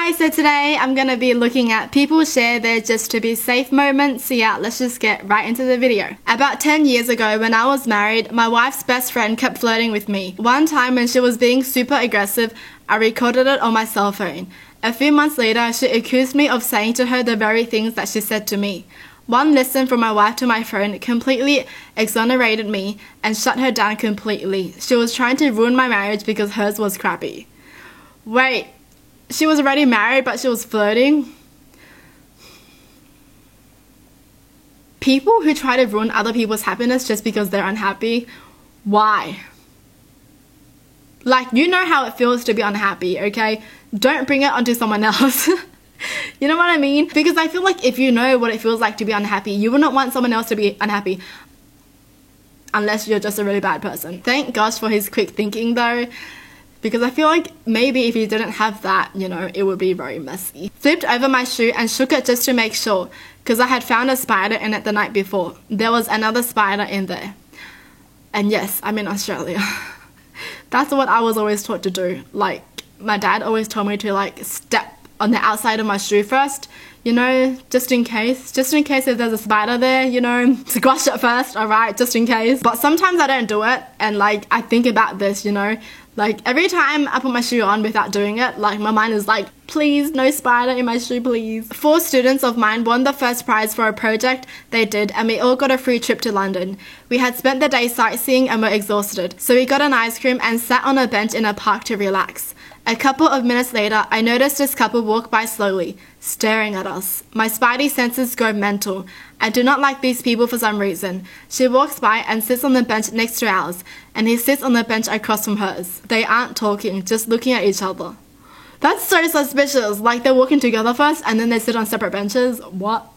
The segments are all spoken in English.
Hi, so today I'm going to be looking at people share their just to be safe moments. So yeah, let's just get right into the video. About 10 years ago when I was married, my wife's best friend kept flirting with me. One time when she was being super aggressive, I recorded it on my cell phone. A few months later, she accused me of saying to her the very things that she said to me. One listen from my wife to my phone completely exonerated me and shut her down completely. She was trying to ruin my marriage because hers was crappy. Wait. She was already married, but she was flirting? People who try to ruin other people's happiness just because they're unhappy, why? Like, you know how it feels to be unhappy, okay? Don't bring it onto someone else. You know what I mean? Because I feel like if you know what it feels like to be unhappy, you wouldn't want someone else to be unhappy. Unless you're just a really bad person. Thank gosh for his quick thinking though. Because I feel like maybe if you didn't have that, you know, it would be very messy. Flipped over my shoe and shook it just to make sure, because I had found a spider in it the night before. There was another spider in there. And yes, I'm in Australia. That's what I was always taught to do. Like, my dad always told me to like step on the outside of my shoe first, you know, just in case if there's a spider there, you know, squash it first, alright, just in case. But sometimes I don't do it, and like, I think about this, you know, like every time I put my shoe on without doing it, like my mind is like, please, no spider in my shoe, please. 4 students of mine won the first prize for a project they did, and we all got a free trip to London. We had spent the day sightseeing and were exhausted, so we got an ice cream and sat on a bench in a park to relax. A couple of minutes later, I noticed this couple walk by slowly, staring at us. My spidey senses go mental. I do not like these people for some reason. She walks by and sits on the bench next to ours, and he sits on the bench across from hers. They aren't talking, just looking at each other. That's so suspicious, like they're walking together first and then they sit on separate benches. What?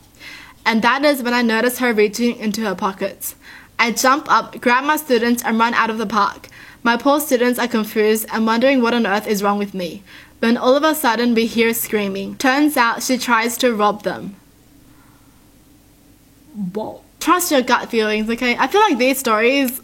And that is when I notice her reaching into her pockets. I jump up, grab my students and run out of the park. My poor students are confused and wondering what on earth is wrong with me. When all of a sudden we hear screaming. Turns out she tries to rob them. Whoa. Trust your gut feelings, okay? I feel like these stories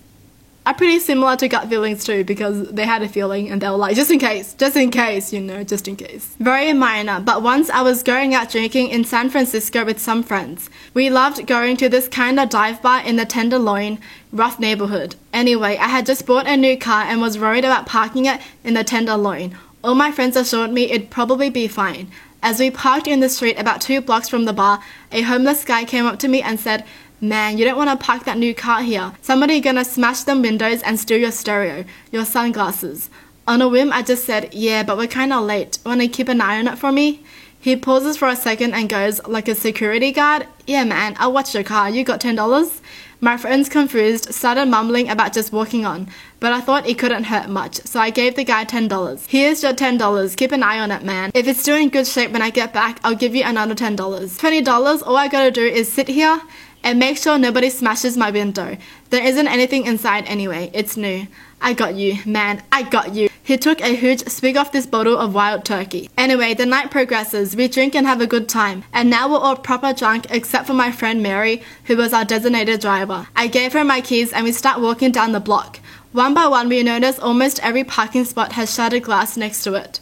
are pretty similar to gut feelings too, because they had a feeling and they were like, just in case, you know, just in case. Very minor, but once I was going out drinking in San Francisco with some friends. We loved going to this kind of dive bar in the Tenderloin, rough neighborhood. Anyway, I had just bought a new car and was worried about parking it in the Tenderloin. All my friends assured me it'd probably be fine. As we parked in the street about 2 blocks from the bar, a homeless guy came up to me and said, "Man, you don't want to park that new car here. Somebody gonna smash them windows and steal your stereo, your sunglasses." On a whim, I just said, "Yeah, but we're kinda late. Wanna keep an eye on it for me?" He pauses for a second and goes, like a security guard, "Yeah man, I'll watch your car. You got $10? My friends, confused, started mumbling about just walking on, but I thought it couldn't hurt much, so I gave the guy $10. "Here's your $10. Keep an eye on it, man. If it's still in good shape when I get back, I'll give you another $10. $20, all I gotta do is sit here and make sure nobody smashes my window. There isn't anything inside anyway. It's new. I got you, man. I got you." He took a huge swig off this bottle of wild turkey. Anyway, the night progresses. We drink and have a good time. And now we're all proper drunk except for my friend Mary, who was our designated driver. I gave her my keys and we start walking down the block. One by one, we notice almost every parking spot has shattered glass next to it.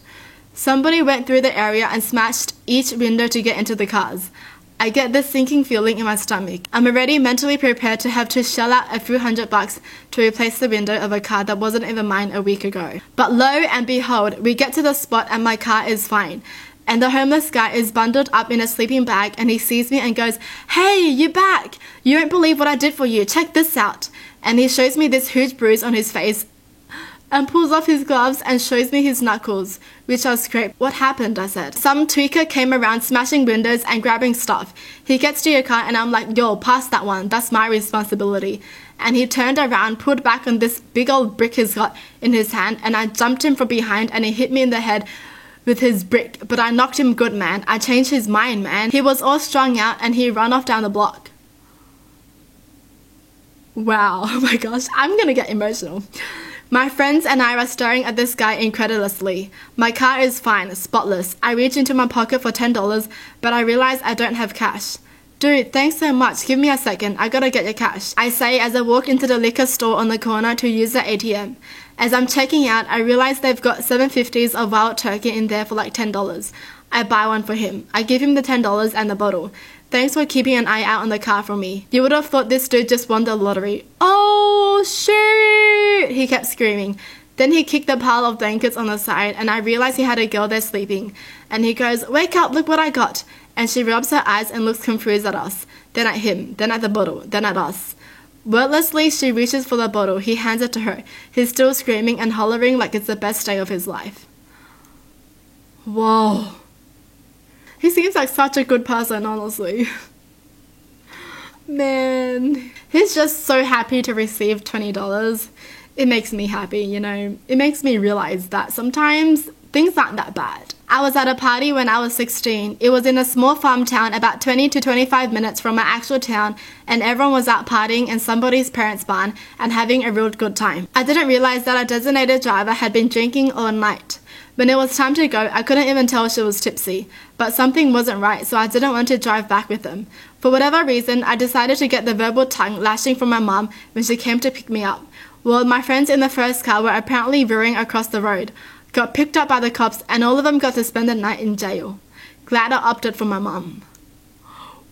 Somebody went through the area and smashed each window to get into the cars. I get this sinking feeling in my stomach. I'm already mentally prepared to have to shell out a few $100 to replace the window of a car that wasn't even mine a week ago. But lo and behold, we get to the spot and my car is fine. And the homeless guy is bundled up in a sleeping bag and he sees me and goes, "Hey, you're back! You won't believe what I did for you. Check this out." And he shows me this huge bruise on his face and pulls off his gloves and shows me his knuckles, which are scraped. "What happened?" I said. "Some tweaker came around smashing windows and grabbing stuff. He gets to your car and I'm like, yo, pass that one. That's my responsibility." And he turned around, pulled back on this big old brick he's got in his hand, and I jumped him from behind and he hit me in the head with his brick. But I knocked him good, man. I changed his mind, man. He was all strung out and he ran off down the block. Wow, oh my gosh, I'm gonna get emotional. My friends and I are staring at this guy incredulously. My car is fine, spotless. I reach into my pocket for $10, but I realize I don't have cash. Dude, thanks so much. Give me a second. I gotta get your cash. I say as I walk into the liquor store on the corner to use the ATM. As I'm checking out, I realize they've got 750s of wild turkey in there for like $10. I buy one for him. I give him the $10 and the bottle. Thanks for keeping an eye out on the car for me. You would have thought this dude just won the lottery. Oh, shoot! He kept screaming. Then he kicked the pile of blankets on the side and I realized he had a girl there sleeping. And he goes, "Wake up, look what I got." And she rubs her eyes and looks confused at us. Then at him, then at the bottle, then at us. Wordlessly, she reaches for the bottle. He hands it to her. He's still screaming and hollering like it's the best day of his life. Whoa. He seems like such a good person, honestly. Man. He's just so happy to receive $20. It makes me happy, you know. It makes me realize that sometimes things aren't that bad. I was at a party when I was 16. It was in a small farm town about 20 to 25 minutes from my actual town, and everyone was out partying in somebody's parents' barn and having a real good time. I didn't realize that our designated driver had been drinking all night. When it was time to go, I couldn't even tell she was tipsy, but something wasn't right, so I didn't want to drive back with them. For whatever reason, I decided to get the verbal tongue lashing from my mom when she came to pick me up. Well, my friends in the first car were apparently veering across the road, got picked up by the cops, and all of them got to spend the night in jail. Glad I opted for my mom.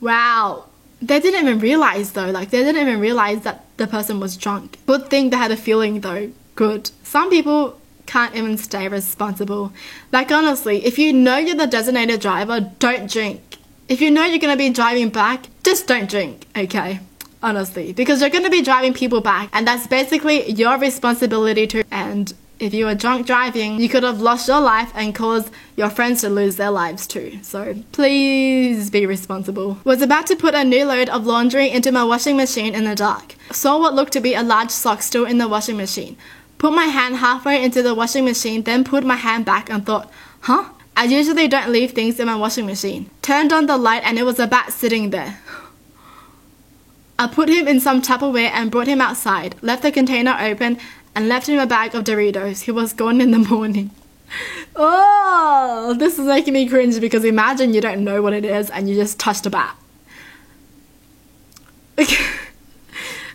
Wow. They didn't even realize though, they didn't even realize that the person was drunk. Good thing they had a feeling though. Good. Some people can't even stay responsible. Honestly, if you know you're the designated driver, don't drink. If you know you're going to be driving back, just don't drink, okay? Honestly, because you're going to be driving people back, and that's basically your responsibility too. And if you were drunk driving, you could have lost your life and caused your friends to lose their lives too. So please be responsible. Was about to put a new load of laundry into my washing machine in the dark. Saw what looked to be a large sock still in the washing machine. Put my hand halfway into the washing machine, then pulled my hand back and thought, huh? I usually don't leave things in my washing machine. Turned on the light and it was a bat sitting there. I put him in some Tupperware and brought him outside, left the container open and left him a bag of Doritos. He was gone in the morning. Oh, this is making me cringe because imagine you don't know what it is and you just touched a bat.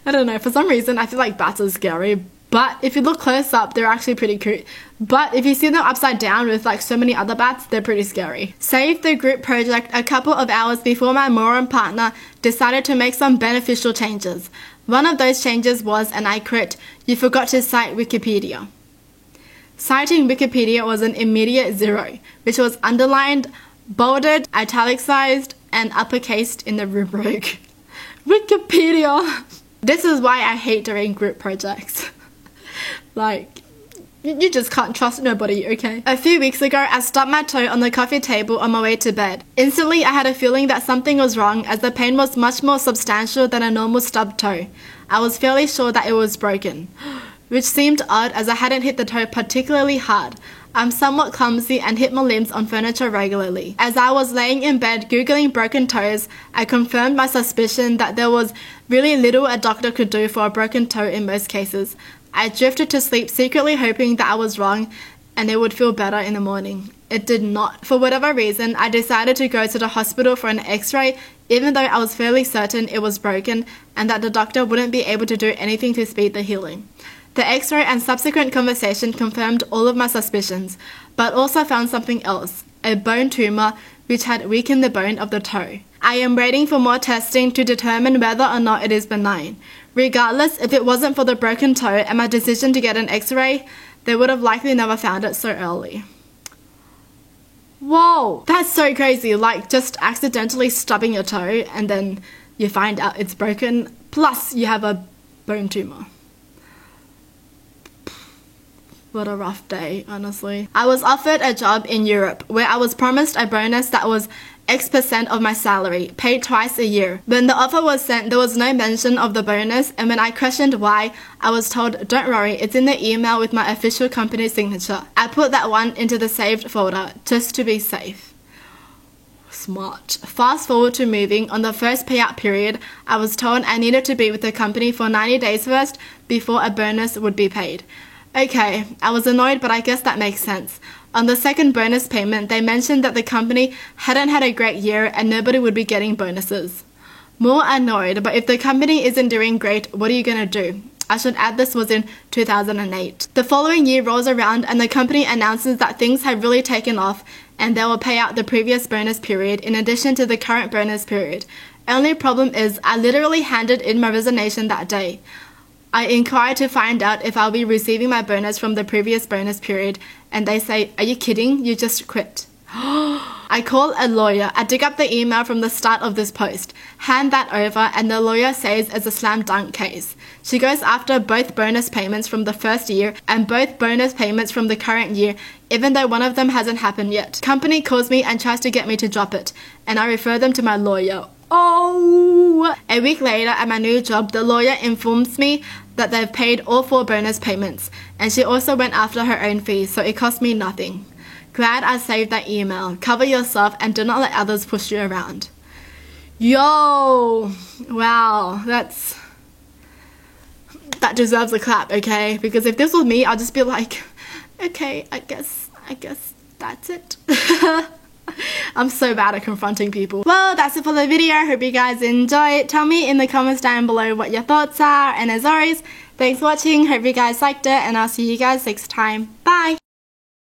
I don't know, for some reason I feel like bats are scary, but if you look close up, they're actually pretty cute. But if you see them upside down with so many other bats, they're pretty scary. Saved the group project a couple of hours before my moron partner decided to make some beneficial changes. One of those changes was, and I quote, "You forgot to cite Wikipedia." Citing Wikipedia was an immediate 0, which was underlined, bolded, italicized, and uppercased in the rubric. Wikipedia! This is why I hate doing group projects. You just can't trust nobody, okay? A few weeks ago, I stubbed my toe on the coffee table on my way to bed. Instantly, I had a feeling that something was wrong as the pain was much more substantial than a normal stubbed toe. I was fairly sure that it was broken, which seemed odd as I hadn't hit the toe particularly hard. I'm somewhat clumsy and hit my limbs on furniture regularly. As I was laying in bed googling broken toes, I confirmed my suspicion that there was really little a doctor could do for a broken toe in most cases. I drifted to sleep secretly hoping that I was wrong and it would feel better in the morning. It did not. For whatever reason, I decided to go to the hospital for an x-ray even though I was fairly certain it was broken and that the doctor wouldn't be able to do anything to speed the healing. The x-ray and subsequent conversation confirmed all of my suspicions, but also found something else, a bone tumor which had weakened the bone of the toe. I am waiting for more testing to determine whether or not it is benign. Regardless, if it wasn't for the broken toe and my decision to get an x-ray, they would have likely never found it so early. Whoa, that's so crazy, just accidentally stubbing your toe and then you find out it's broken, plus you have a bone tumor. What a rough day, honestly. I was offered a job in Europe where I was promised a bonus that was X% of my salary, paid twice a year. When the offer was sent, there was no mention of the bonus, and when I questioned why, I was told, don't worry, it's in the email with my official company signature. I put that one into the saved folder, just to be safe. Smart. Fast forward to moving, on the first payout period, I was told I needed to be with the company for 90 days first before a bonus would be paid. Okay, I was annoyed, but I guess that makes sense. On the second bonus payment, they mentioned that the company hadn't had a great year and nobody would be getting bonuses. More annoyed, but if the company isn't doing great, what are you gonna do? I should add this was in 2008. The following year rolls around and the company announces that things have really taken off and they will pay out the previous bonus period in addition to the current bonus period. Only problem is I literally handed in my resignation that day. I inquired to find out if I'll be receiving my bonus from the previous bonus period and they say, "Are you kidding? You just quit." I call a lawyer. I dig up the email from the start of this post, hand that over, and the lawyer says it's a slam dunk case. She goes after both bonus payments from the first year and both bonus payments from the current year, even though one of them hasn't happened yet. Company calls me and tries to get me to drop it, and I refer them to my lawyer. Oh! A week later at my new job, the lawyer informs me that they've paid all 4 bonus payments, and she also went after her own fees, so it cost me nothing. Glad I saved that email. Cover yourself and do not let others push you around. Yo! Wow, that deserves a clap, okay? Because if this was me, I'd just be like, okay, I guess that's it. I'm so bad at confronting people. Well, that's it for the video. Hope you guys enjoyed. Tell me in the comments down below what your thoughts are. And as always, thanks for watching. Hope you guys liked it. And I'll see you guys next time. Bye!